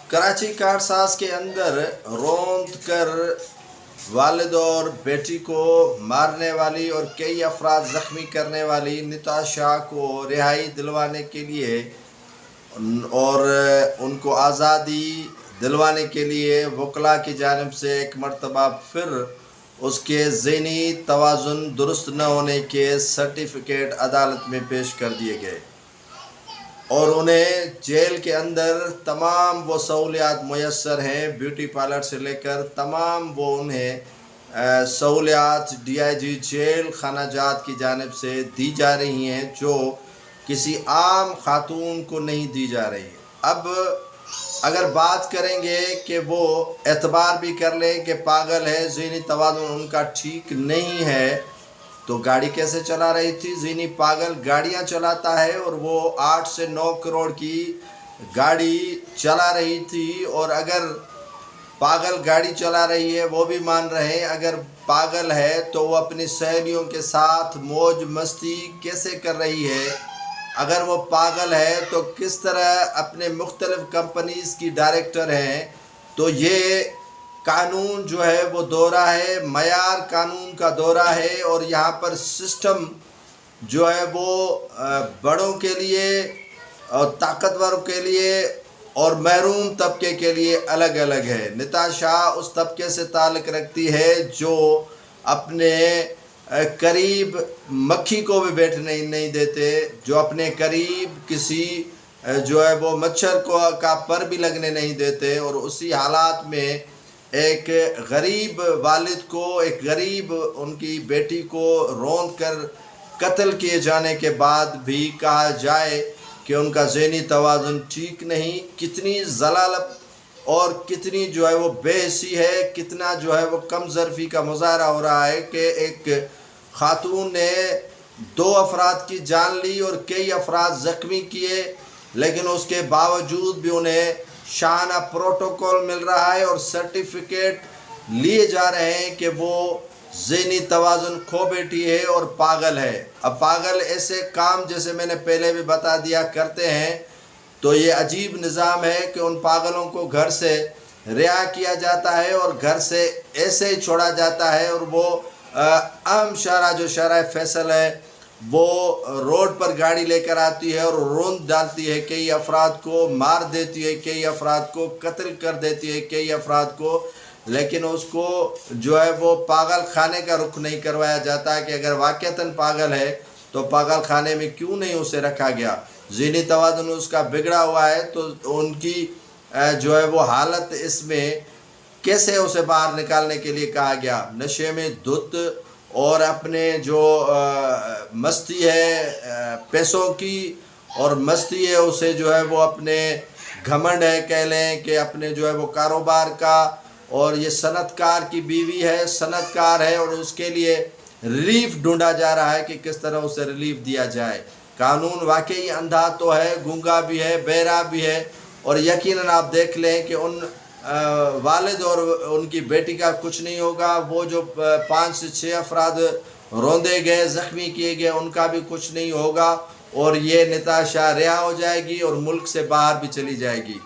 कराची कारसाज के अंदर रौंद कर वालिद और बेटी को मारने वाली और कई अफराद ज़ख्मी करने वाली निताशा को रिहाई दिलवाने के लिए और उनको आज़ादी दिलवाने के लिए वकला की जानिब से एक मरतबा फिर उसके ज़हनी तवाज़ुन दुरुस्त न होने के सर्टिफिकेट अदालत में पेश कर दिए गए और उन्हें जेल के अंदर तमाम वो सहूलियात मुयस्सर हैं, ब्यूटी पार्लर से लेकर तमाम वो उन्हें सहूलियात DIG जेल खाना जात की जानिब से दी जा रही हैं जो किसी आम खातून को नहीं दी जा रही। अब अगर बात करेंगे कि वो एतबार भी कर लें कि पागल है, ज़हनी तवाज़ुन उनका ठीक नहीं है, तो गाड़ी कैसे चला रही थी? ज़हनी पागल गाड़ियां चलाता है और वो 8 से 9 करोड़ की गाड़ी चला रही थी। और अगर पागल गाड़ी चला रही है वो भी मान रहे हैं, अगर पागल है तो वो अपनी सहेलियों के साथ मौज मस्ती कैसे कर रही है? अगर वो पागल है तो किस तरह अपने मुख्तलिफ़ कंपनीज़ की डायरेक्टर हैं? तो ये कानून जो है वो दोहरा है, मयार कानून का दोहरा है और यहाँ पर सिस्टम जो है वो बड़ों के लिए और ताकतवरों के लिए और महरूम तबके के लिए अलग अलग है। निताशा उस तबके से ताल्लुक़ रखती है जो अपने करीब मक्खी को भी बैठने नहीं देते, जो अपने करीब किसी जो है वो मच्छर को का पर भी लगने नहीं देते, और उसी हालात में एक गरीब वालिद को, एक गरीब उनकी बेटी को रौंद कर कत्ल किए जाने के बाद भी कहा जाए कि उनका ज़हनी तवाज़ुन ठीक नहीं। कितनी ज़लालत और कितनी जो है वो बेहसी है, कितना जो है वो कम ज़र्फ़ी का मुज़ाहरा हो रहा है कि एक ख़ातून ने 2 अफराद की जान ली और कई अफराद ज़ख्मी किए, लेकिन उसके बावजूद भी उन्हें शाना प्रोटोकॉल मिल रहा है और सर्टिफिकेट लिए जा रहे हैं कि वो ज़हनी तवाज़ुन खो बैठी है और पागल है। अब पागल ऐसे काम, जैसे मैंने पहले भी बता दिया, करते हैं, तो ये अजीब निज़ाम है कि उन पागलों को घर से रिहा किया जाता है और घर से ऐसे ही छोड़ा जाता है और वो अहम शरह जो शरह फैसल है वो रोड पर गाड़ी लेकर आती है और रौंद डालती है, कई अफराद को मार देती है, कई अफराद को कत्ल कर देती है, कई अफराद को, लेकिन उसको जो है वो पागल खाने का रुख नहीं करवाया जाता है कि अगर वाक़तन पागल है तो पागल खाने में क्यों नहीं उसे रखा गया। ज़हनी तवाज़ुन उसका बिगड़ा हुआ है तो उनकी जो है वो हालत, इसमें कैसे उसे बाहर निकालने के लिए कहा गया। नशे में धुत और अपने जो मस्ती है पैसों की और मस्ती है उसे जो है वो अपने घमंड है कह लें कि अपने जो है वो कारोबार का, और ये सनतकार की बीवी है, सनतकार है और उसके लिए रिलीफ ढूंढा जा रहा है कि किस तरह उसे रिलीफ दिया जाए। कानून वाकई अंधा तो है, गूंगा भी है, बहरा भी है, और यकीनन आप देख लें कि उन वालिद और उनकी बेटी का कुछ नहीं होगा। वो जो 5 से 6 अफराद रौंदे गए, ज़ख्मी किए गए, उनका भी कुछ नहीं होगा और ये निताशा रिहा हो जाएगी और मुल्क से बाहर भी चली जाएगी।